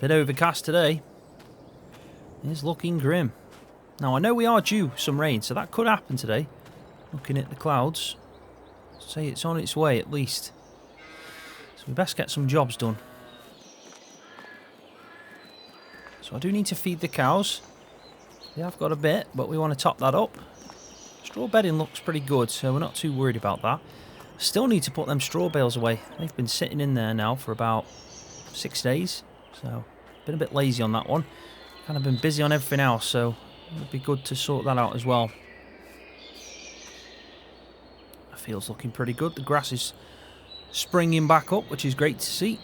bit overcast today. It's looking grim. Now I know we are due some rain, so that could happen today. Looking at the clouds, say it's on its way at least. So we best get some jobs done. So I do need to feed the cows. We have got a bit, but we want to top that up. Straw bedding looks pretty good, so we're not too worried about that. Still need to put them straw bales away. They've been sitting in there now for about 6 days, so been a bit lazy on that one. Kind of been busy on everything else, so it would be good to sort that out as well. The field's looking pretty good. The grass is springing back up, which is great to see.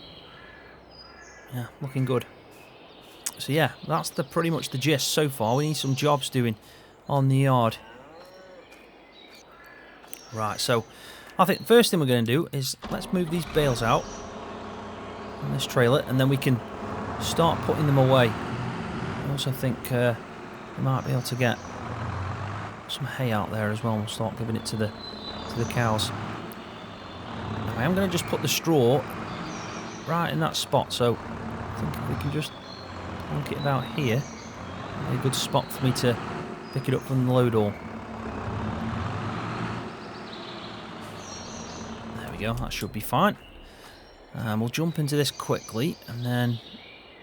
Yeah, looking good. So yeah, that's pretty much the gist so far. We need some jobs doing on the yard. Right, so I think the first thing we're going to do is let's move these bales out on this trailer, and then we can start putting them away. I also think we might be able to get some hay out there as well, and we'll start giving it to the cows. Now, I am going to just put the straw right in that spot, so I think if we can just plonk it about here, it'll be a good spot for me to pick it up from the load all. Go, that should be fine. We'll jump into this quickly, and then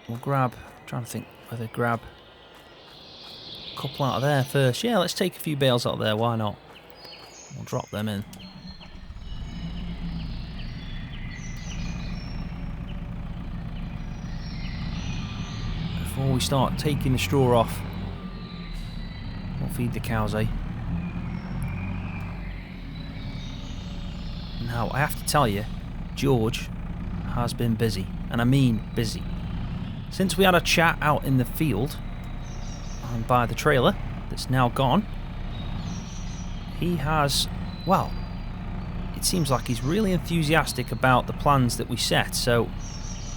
we'll grab, I'm trying to think whether to grab a couple out of there first. Yeah, let's take a few bales out of there, why not? We'll drop them in. Before we start taking the straw off, we'll feed the cows, eh? Now, I have to tell you, George has been busy, and I mean busy. Since we had a chat out in the field and by the trailer that's now gone, he has, well, it seems like he's really enthusiastic about the plans that we set, so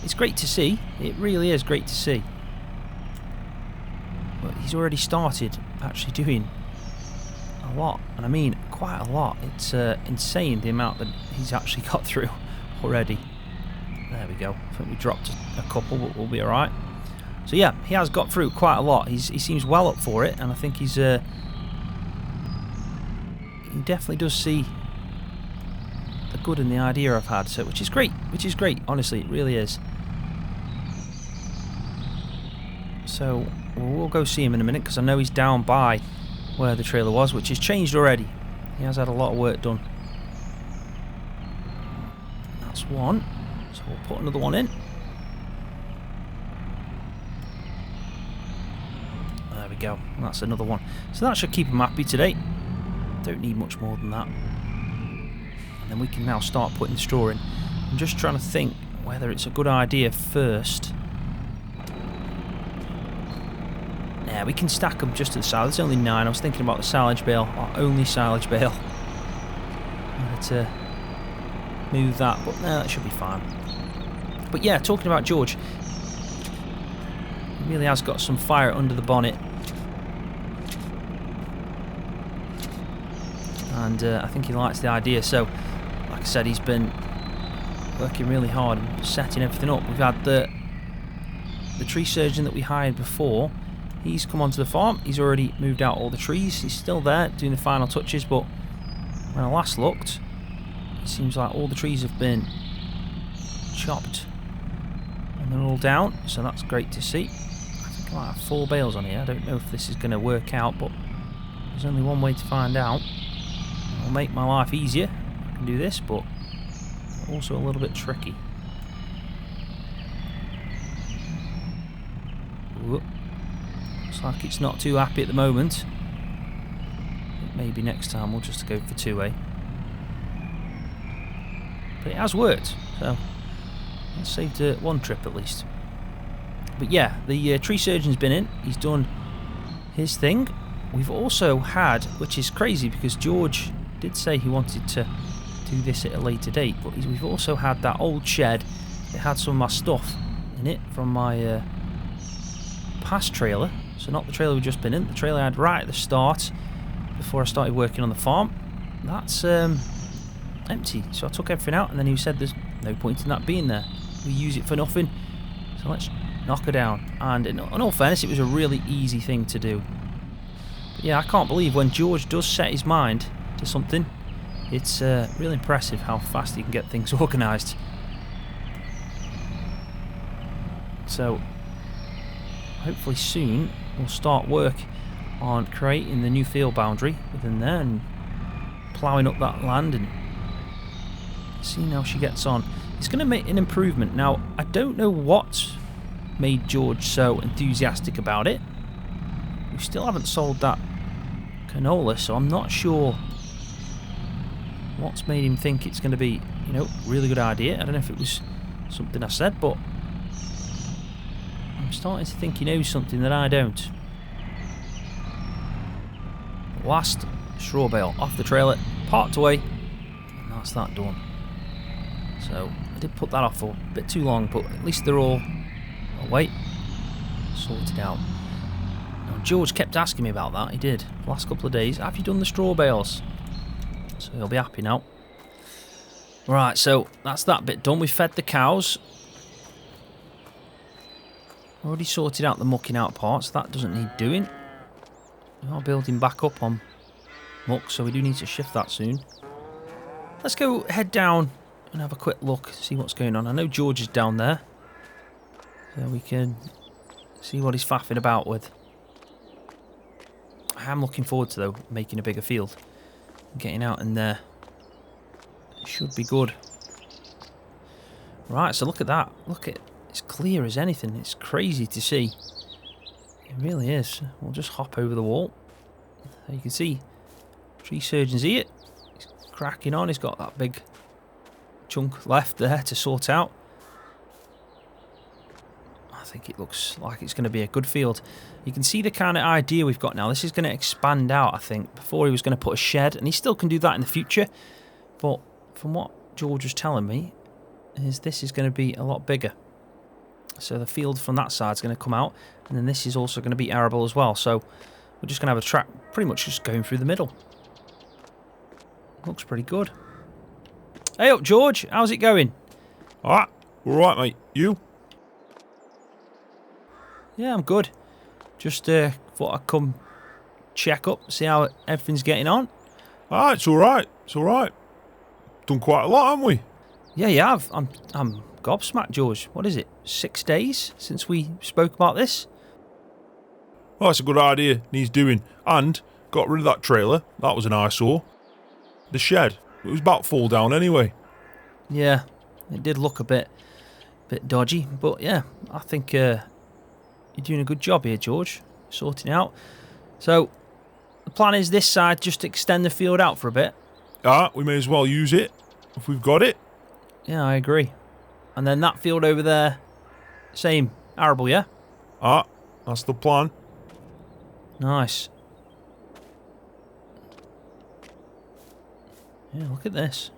it's great to see. It really is great to see. But he's already started actually doing a lot, and I mean quite a lot. It's insane the amount that he's actually got through already. There we go. I think we dropped a couple, but we'll be alright. So yeah, he has got through quite a lot. He seems well up for it, and I think he's he definitely does see the good in the idea I've had, so which is great, honestly, it really is. So we'll go see him in a minute, because I know he's down by where the trailer was, which has changed already. He has had a lot of work done. That's one. So we'll put another one in. There we go. That's another one. So that should keep him happy today. Don't need much more than that. And then we can now start putting the straw in. I'm just trying to think whether it's a good idea first. Yeah, we can stack them just to the side. There's only 9. I was thinking about the silage bale, our only silage bale. To move that, but no, that should be fine. But yeah, talking about George, he really has got some fire under the bonnet, and I think he likes the idea. So, like I said, he's been working really hard and setting everything up. We've had the tree surgeon that we hired before. He's come onto the farm. He's already moved out all the trees. He's still there doing the final touches, but when I last looked, it seems like all the trees have been chopped and they're all down, so that's great to see. I think I might have 4 bales on here. I don't know if this is going to work out, but there's only one way to find out. It'll make my life easier. I can do this, but also a little bit tricky. Whoop. Looks like it's not too happy at the moment. Maybe next time we'll just go for 2, eh? But it has worked, so it's saved 1 trip at least. But yeah, the tree surgeon's been in. He's done his thing. We've also had, which is crazy because George did say he wanted to do this at a later date, but we've also had that old shed that had some of my stuff in it from my past trailer. So not the trailer we've just been in, the trailer I had right at the start before I started working on the farm. That's empty, so I took everything out, and then he said there's no point in that being there. We use it for nothing, so let's Knock her down. And in all fairness, it was a really easy thing to do. But yeah, I can't believe when George does set his mind to something, it's really impressive how fast he can get things organised. So, hopefully soon we'll start work on creating the new field boundary within there and ploughing up that land and seeing how she gets on. It's going to make an improvement. Now, I don't know what made George so enthusiastic about it. We still haven't sold that canola, so I'm not sure what's made him think it's going to be, you know, a really good idea. I don't know if it was something I said, but I'm starting to think he knows something that I don't. Last straw bale off the trailer, parked away, and that's that done. So I did put that off for a bit too long, but at least they're all away, sorted out. Now George kept asking me about that. He did the last couple of days. Have you done the straw bales? So he'll be happy now. Right, so that's that bit done. We've fed the cows. Already sorted out the mucking out parts. That doesn't need doing. We are building back up on muck, so we do need to shift that soon. Let's go head down and have a quick look, see what's going on. I know George is down there, so we can see what he's faffing about with. I am looking forward to, though, making a bigger field. Getting out in there. It should be good. Right, so look at that. Look at it. It's clear as anything. It's crazy to see. It really is. We'll just hop over the wall. There you can see tree surgeon's here. He's cracking on. He's got that big chunk left there to sort out. I think it looks like it's going to be a good field. You can see the kind of idea we've got now. This is going to expand out, I think. Before he was going to put a shed, and he still can do that in the future. But from what George was telling me, is this is going to be a lot bigger. So the field from that side is going to come out, and then this is also going to be arable as well. So we're just going to have a track pretty much just going through the middle. Looks pretty good. Hey up, George. How's it going? Alright, alright mate. You? Yeah, I'm good. Just thought I'd come check up, see how everything's getting on. Ah, it's alright. It's alright. Done quite a lot, haven't we? Yeah, you have. I'm gobsmacked, George. What is it? 6 days since we spoke about this? Well, that's a good idea. Needs doing. And got rid of that trailer. That was an eyesore. The shed. It was about fall down anyway. Yeah, it did look a bit dodgy, but yeah, I think you're doing a good job here, George, sorting out. So the plan is this side just extend the field out for a bit. Ah, we may as well use it if we've got it. Yeah, I agree. And then that field over there, same, arable, yeah? Ah, that's the plan. Nice. Yeah, look at this.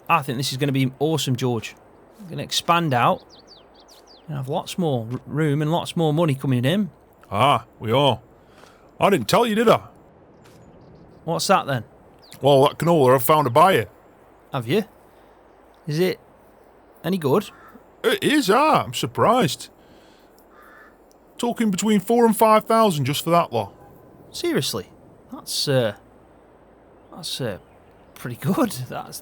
I think this is going to be awesome, George. We're going to expand out and have lots more room and lots more money coming in. Ah, we are. I didn't tell you, did I? What's that then? Well, that canola, I've found a buyer. Have you? Is it any good? It is, I'm surprised. Talking between 4,000 and 5,000 just for that lot. Seriously? That's pretty good.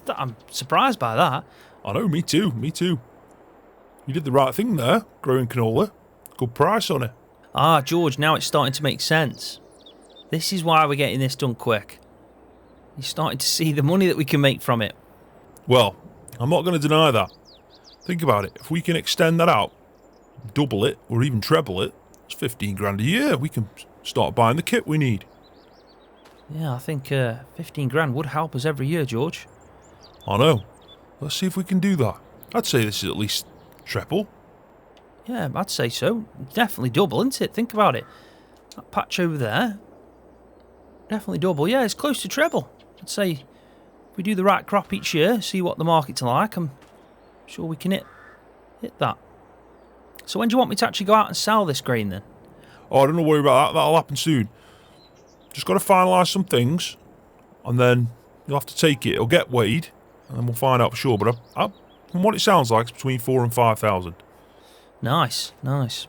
I'm surprised by that. I know, me too, me too. You did the right thing there, growing canola. Good price on it. Ah, George, now it's starting to make sense. This is why we're getting this done quick. You're starting to see the money that we can make from it. Well, I'm not going to deny that. Think about it. If we can extend that out, double it, or even treble it, it's 15 grand a year. We can start buying the kit we need. Yeah, I think 15 grand would help us every year, George. I know. Let's see if we can do that. I'd say this is at least treble. Yeah, I'd say so. Definitely double, isn't it? Think about it. That patch over there. Definitely double. Yeah, it's close to treble. I'd say if we do the right crop each year, see what the market's like, I'm sure we can hit that. So when do you want me to actually go out and sell this grain then? Oh, don't worry about that. That'll happen soon. Just got to finalise some things, and then you'll have to take it. It'll get weighed, and then we'll find out for sure. But I'm from what it sounds like, it's between 4,000 and 5,000. Nice, nice.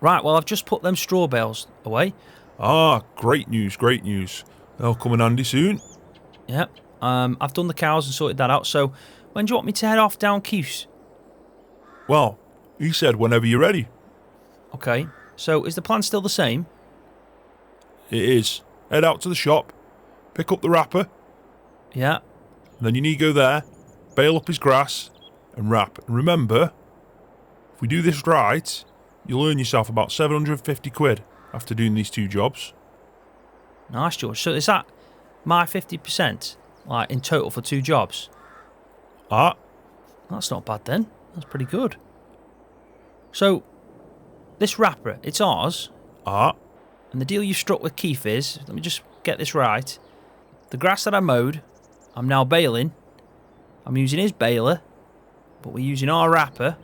Right, well, I've just put them straw bales away. Ah, great news, great news. They'll come in handy soon. Yep. I've done the cows and sorted that out. So, when do you want me to head off down Keith's? Well, he said whenever you're ready. Okay. So, is the plan still the same? It is. Head out to the shop, pick up the wrapper, Yeah. and then you need to go there, bale up his grass, and wrap. And remember, if we do this right, you'll earn yourself about 750 quid after doing these 2 jobs. Nice, George. So, is that my 50%, like, in total for 2 jobs? Ah, That's not bad then. That's pretty good. So, this wrapper, it's ours. ah, And the deal you've struck with Keith is, let me just get this right. The grass that I mowed, I'm now baling. I'm using his baler, but we're using our wrapper.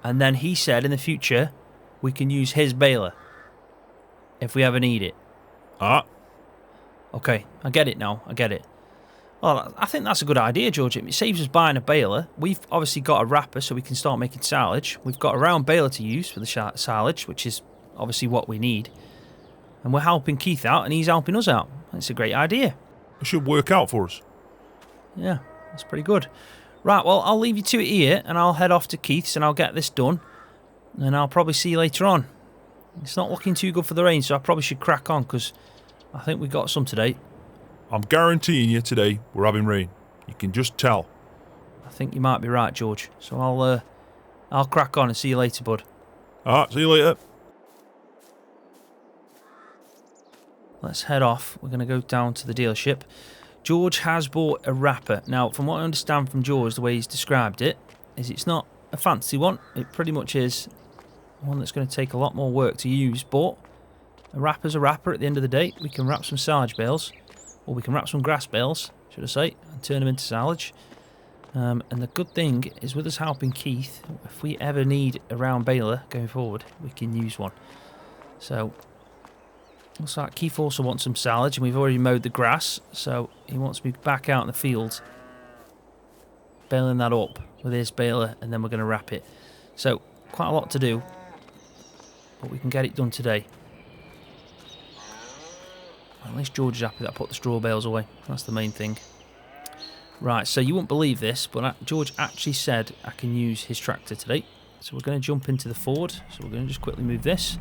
And then he said in the future, we can use his baler if we ever need it. ah. Okay, I get it now. I get it. Well, I think that's a good idea, George. It saves us buying a baler. We've obviously got a wrapper so we can start making silage. We've got a round baler to use for the silage, which is obviously what we need. And we're helping Keith out and he's helping us out. It's a great idea. It should work out for us. Yeah, that's pretty good. Right, well, I'll leave you to it here and I'll head off to Keith's and I'll get this done. And I'll probably see you later on. It's not looking too good for the rain, so I probably should crack on because I think we got some today. I'm guaranteeing you today we're having rain. You can just tell. I think you might be right, George. So I'll crack on and see you later, bud. Alright, see you later. Let's head off. We're going to go down to the dealership. George has bought a wrapper. Now, from what I understand from George, the way he's described it, is it's not a fancy one. It pretty much is one that's going to take a lot more work to use, but a wrapper's a wrapper at the end of the day. We can wrap some silage bales, or we can wrap some grass bales, should I say, and turn them into silage. And the good thing is with us helping Keith, if we ever need a round baler going forward, we can use one. So, looks like Keith also wants some silage, and we've already mowed the grass, so he wants me back out in the field, baling that up with his baler, and then we're going to wrap it. So, quite a lot to do, but we can get it done today. At least George is happy that I put the straw bales away. That's the main thing. Right, so you won't believe this, but George actually said I can use his tractor today. So we're going to jump into the Ford. So we're going to just quickly move this.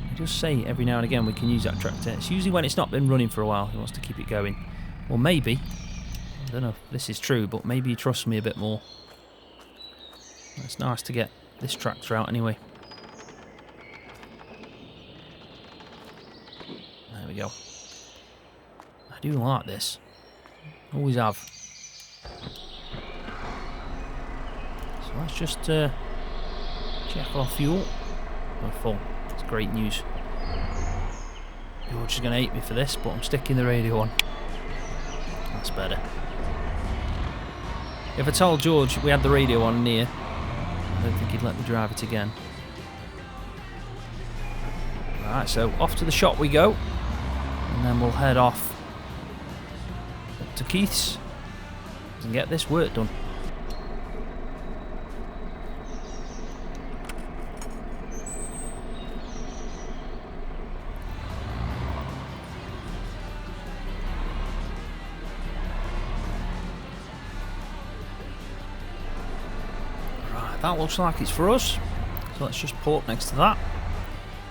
He does say every now and again we can use that tractor. It's usually when it's not been running for a while. He wants to keep it going. Or maybe, I don't know if this is true, but maybe he trusts me a bit more. It's nice to get this tractor out anyway. There we go. I do like this. Always have. So let's just check our fuel. We're full. It's great news. George is going to hate me for this, but I'm sticking the radio on. That's better. If I told George we had the radio on near, I don't think he'd let me drive it again. Right, so off to the shop we go. And then we'll head off up to Keith's and get this work done. Right, that looks like it's for us. So let's just pull up next to that.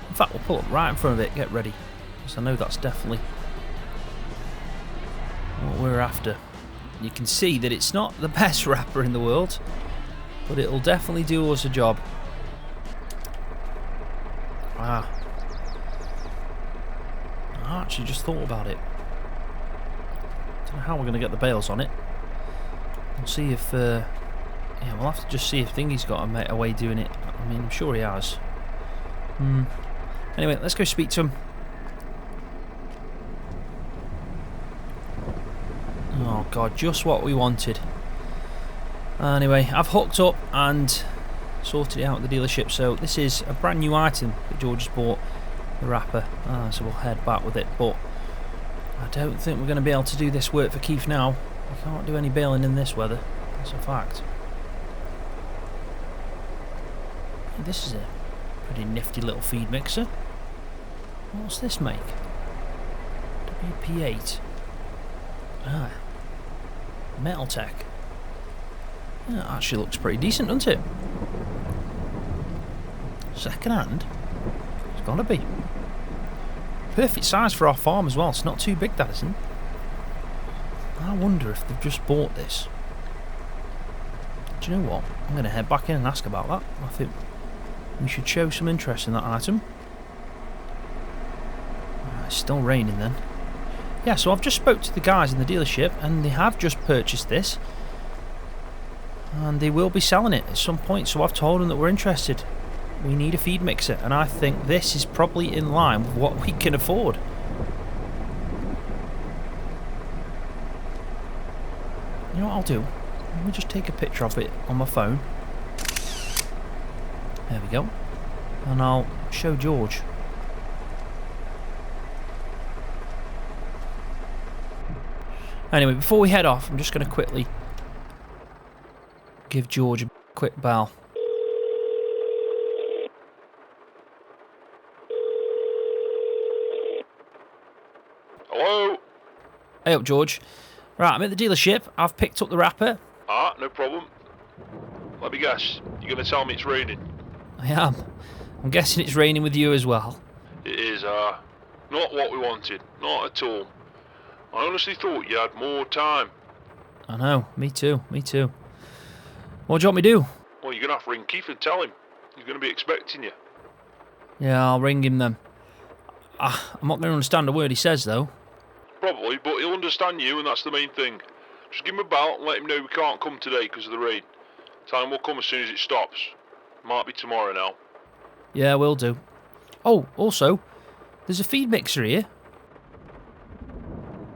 In fact, we'll pull up right in front of it, get ready. Because I know that's definitely what we're after. You can see that it's not the best wrapper in the world, but it'll definitely do us a job. I actually just thought about it. Don't know how we're going to get the bales on it. We'll see if yeah, we'll have to just see if Thingy's got a way doing it. I mean, I'm sure he has. Anyway, let's go speak to him. Oh god, just what we wanted. Anyway, I've hooked up and sorted it out at the dealership. So this is a brand new item that George has bought, the wrapper. So we'll head back with it. But I don't think we're going to be able to do this work for Keith now. We can't do any baling in this weather. That's a fact. This is a pretty nifty little feed mixer. What's this make? WP8. Ah. Metal Tech. That actually looks pretty decent, doesn't it? Second hand? It's gotta be. Perfect size for our farm as well. It's not too big, that isn't. I wonder if they've just bought this. Do you know what? I'm going to head back in and ask about that. I think we should show some interest in that item. It's still raining then. Yeah, so I've just spoke to the guys in the dealership and they have just purchased this. And they will be selling it at some point, so I've told them that we're interested. We need a feed mixer, and I think this is probably in line with what we can afford. You know what I'll do? Let me just take a picture of it on my phone. There we go. And I'll show George. Anyway, before we head off, I'm just going to quickly give George a quick bell. Hello? Hey up, George. Right, I'm at the dealership. I've picked up the wrapper. Ah, no problem. Let me guess. You're going to tell me it's raining? I am. I'm guessing it's raining with you as well. It is, not what we wanted. Not at all. I honestly thought you had more time. I know. Me too. Me too. What do you want me to do? Well, you're going to have to ring Keith and tell him. He's going to be expecting you. Yeah, I'll ring him then. I'm not going to understand a word he says, though. Probably, but he'll understand you, and that's the main thing. Just give him a bell and let him know we can't come today because of the rain. Tell him we'll come as soon as it stops. Might be tomorrow now. Yeah, will do. Oh, also, there's a feed mixer here.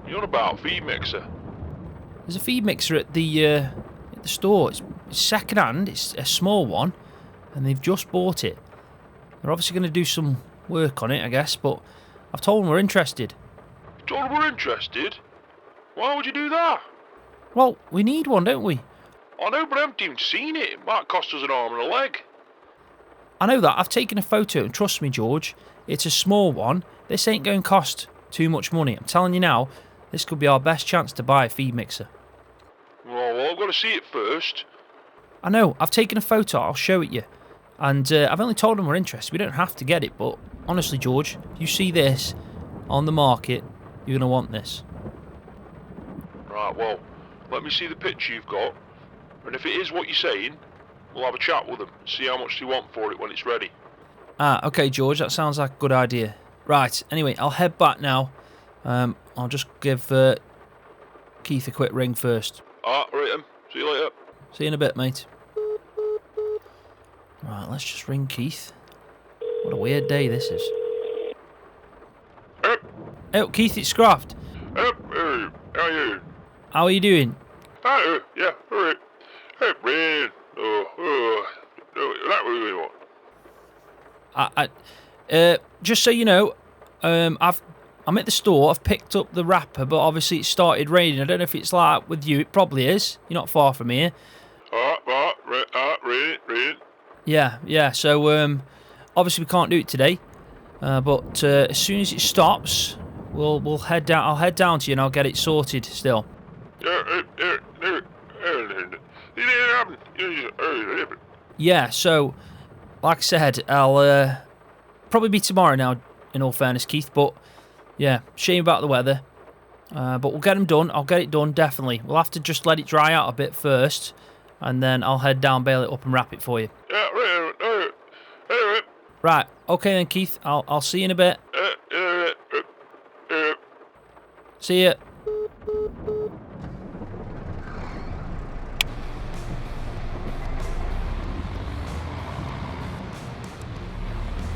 You're on about feed mixer? There's a feed mixer at the store. It's second hand. It's a small one, and they've just bought it. They're obviously going to do some work on it, I guess, but I've told them we're interested. You told them we're interested? Why would you do that? Well, we need one, don't we? I know, but I haven't even seen it. It might cost us an arm and a leg. I know that. I've taken a photo, and trust me, George, it's a small one. This ain't going to cost too much money. I'm telling you now, this could be our best chance to buy a feed mixer. Well, I've got to see it first. I know. I've taken a photo. I'll show it you. And I've only told them we're interested. We don't have to get it, but honestly, George, if you see this on the market, you're going to want this. Right, well, let me see the picture you've got. And if it is what you're saying, we'll have a chat with them. See how much they want for it when it's ready. Ah, okay, George. That sounds like a good idea. Right. Anyway, I'll head back now. I'll just give Keith a quick ring first. Right then. See you later. See you in a bit, mate. Right, let's just ring Keith. What a weird day this is. Oh, Keith, it's Scroft. How are you? How are you doing? Yeah, alright. Hey, man. That really what? Just so you know, I'm at the store. I've picked up the wrapper, but obviously it started raining. I don't know if it's like with you. It probably is. You're not far from here. Rain. Yeah. So obviously we can't do it today, but as soon as it stops, we'll head down. I'll head down to you and I'll get it sorted. Still. Yeah. So, like I said, I'll probably be tomorrow now. In all fairness, Keith, but yeah, shame about the weather. But we'll get them done. I'll get it done definitely. We'll have to just let it dry out a bit first, and then I'll head down, bail it up, and wrap it for you. Right. Okay then, Keith. I'll see you in a bit. See ya.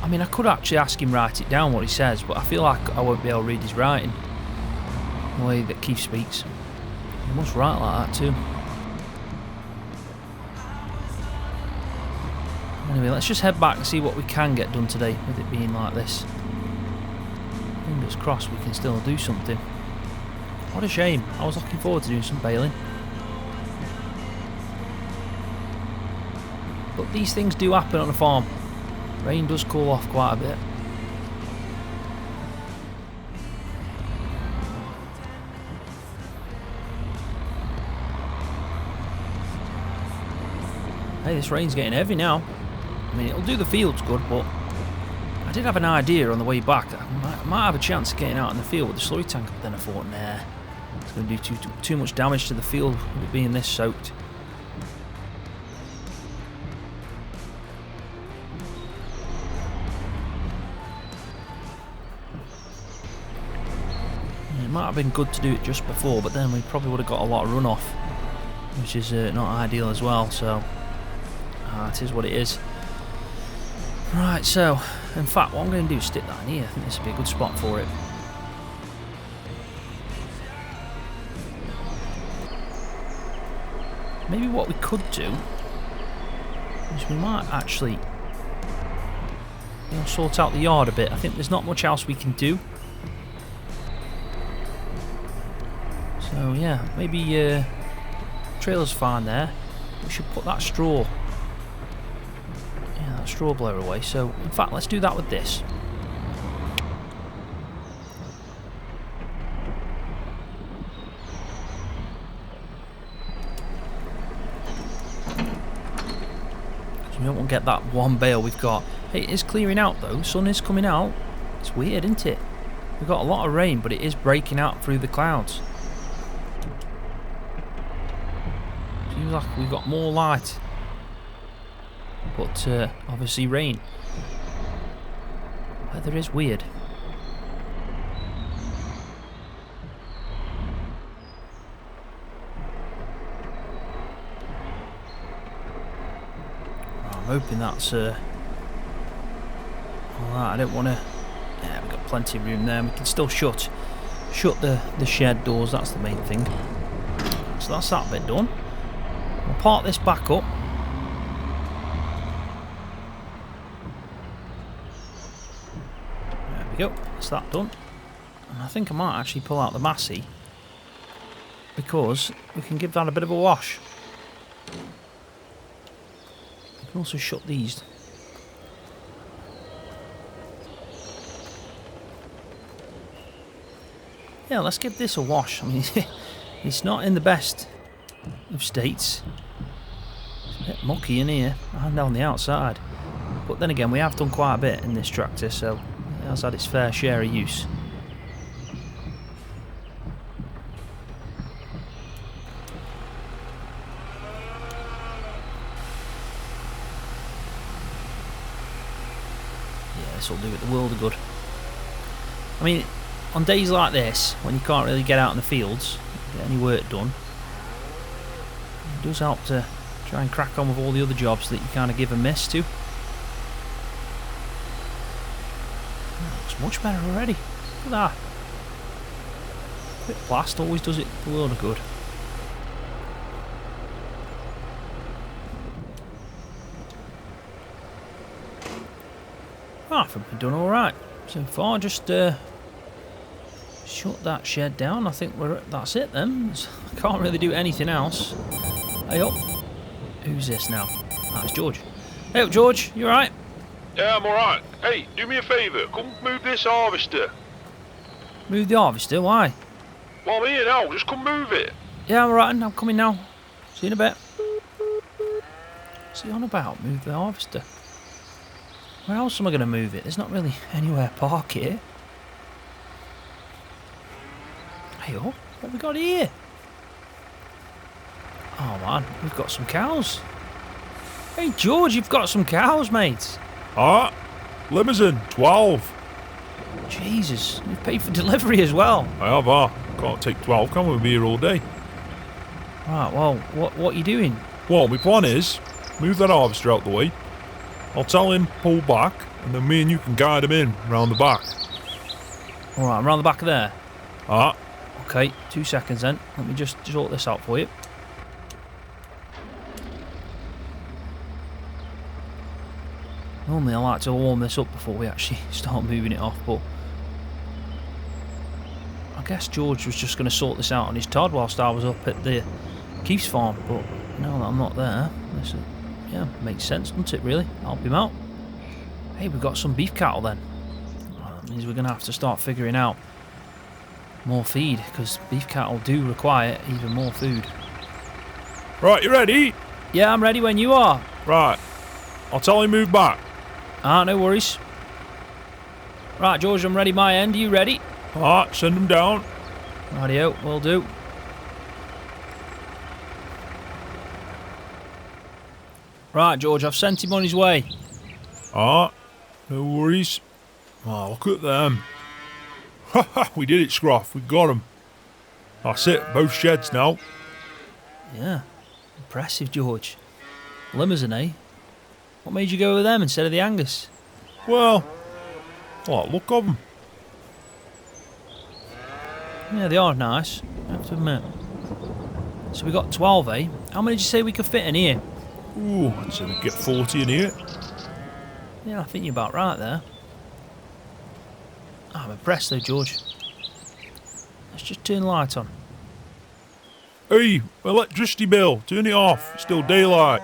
I mean, I could actually ask him write it down what he says, but I feel like I won't be able to read his writing. The way that Keith speaks. He must write like that too. Anyway, let's just head back and see what we can get done today with it being like this. Fingers crossed we can still do something. What a shame. I was looking forward to doing some baling. But these things do happen on a farm. Rain does cool off quite a bit. Hey, this rain's getting heavy now. I mean, it'll do the fields good, but I did have an idea on the way back that I might have a chance of getting out in the field with the slurry tank, but then I thought, nah, it's going to do too much damage to the field with it being this soaked. It might have been good to do it just before, but then we probably would have got a lot of runoff, which is not ideal as well, so it is what it is. Right, so, in fact, what I'm going to do is stick that in here. I think this would be a good spot for it. Maybe what we could do is we might actually sort out the yard a bit. I think there's not much else we can do. So, yeah, maybe trailer's fine there. We should put that straw blower away. So in fact, let's do that with this. Because we don't want to get that one bale we've got. Hey, it is clearing out though. Sun is coming out. It's weird, isn't it? We've got a lot of rain, but it is breaking out through the clouds. Seems like we've got more light. But obviously rain. Weather is weird. I'm hoping that's alright. I don't want to. Yeah, we've got plenty of room there. We can still shut the shed doors. That's the main thing. So that's that bit done. We'll park this back up. Go, that's that done. And I think I might actually pull out the Massey because we can give that a bit of a wash. We can also shut these. Yeah, let's give this a wash. I mean, it's not in the best of states. It's a bit mucky in here and on the outside. But then again, we have done quite a bit in this tractor, so it has had its fair share of use. Yeah, this will do it the world of good. I mean, on days like this, when you can't really get out in the fields, get any work done, it does help to try and crack on with all the other jobs that you kind of give a miss to. Much better already. Look at that. Quick blast always does it a world of good. I think we've done alright so far. Just shut that shed down. I think that's it then. Can't really do anything else. Hey up. Who's this now? That's George. Hey up, George. You alright? Yeah, I'm alright. Hey, do me a favour. Come move this harvester. Move the harvester? Why? Well, I'm here now. Just come move it. Yeah, I'm alright. I'm coming now. See you in a bit. What's he on about? Move the harvester? Where else am I going to move it? There's not really anywhere to park here. Hey, what have we got here? Oh man, we've got some cows. Hey George, you've got some cows, mate. Ah, limousine, 12. Jesus, you've paid for delivery as well. I have, can't take 12, can we? Be here all day. Right, well, what are you doing? Well, my plan is, move that harvester out the way. I'll tell him, pull back, and then me and you can guide him in, round the back. Alright, I'm round the back of there. Ah. Okay, 2 seconds then. Let me just sort this out for you. Normally I like to warm this up before we actually start moving it off, but I guess George was just going to sort this out on his Todd whilst I was up at the Keith's farm, but now that I'm not there, yeah, makes sense, doesn't it, really? Help him out. Hey, we've got some beef cattle then. Well, that means we're going to have to start figuring out more feed, because beef cattle do require even more food. Right, you ready? Yeah, I'm ready when you are. Right. I'll tell him move back. No worries. Right, George, I'm ready my end. Are you ready? Alright, send him down. Rightio, will do. Right, George, I've sent him on his way. Alright, no worries. Oh, look at them. Haha, we did it, Scroft. We got them. That's it, both sheds now. Yeah, impressive, George. Limousin, eh? What made you go with them instead of the Angus? Well, look of them. Yeah, they are nice, I have to admit. So we got 12, eh? How many did you say we could fit in here? Ooh, I'd say we'd get 40 in here. Yeah, I think you're about right there. I'm impressed though, George. Let's just turn the light on. Hey, electricity bill, turn it off. It's still daylight.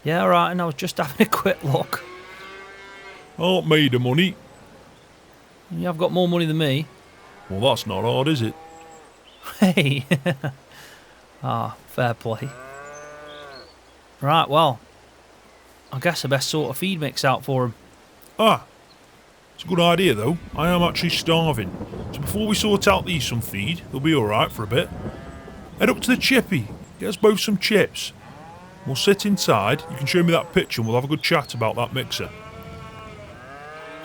Yeah, alright, and I was just having a quick look. Aren't made of money. You have got more money than me. Well, that's not hard, is it? Hey. Fair play. Right, well, I guess I best sort a feed mix out for him. It's a good idea though. I am actually starving. So before we sort out these some feed, they'll be alright for a bit. Head up to the chippy. Get us both some chips. We'll sit inside. You can show me that picture and we'll have a good chat about that mixer.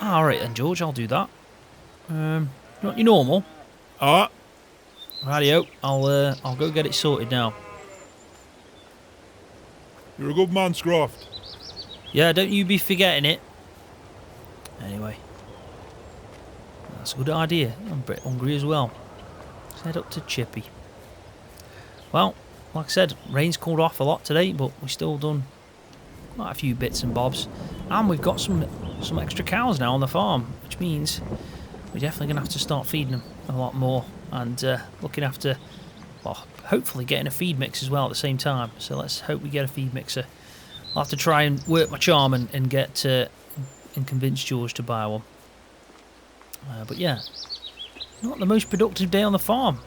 Alright then, George, I'll do that. Not your normal. Alright. Rightio, I'll go get it sorted now. You're a good man, Scroft. Yeah, don't you be forgetting it. Anyway. That's a good idea. I'm a bit hungry as well. Let's head up to Chippy. Well, like I said, rain's cooled off a lot today, but we've still done quite a few bits and bobs. And we've got some extra cows now on the farm, which means we're definitely going to have to start feeding them a lot more. And looking after, well, hopefully getting a feed mix as well at the same time. So let's hope we get a feed mixer. I'll have to try and work my charm and get and convince George to buy one. But yeah, not the most productive day on the farm.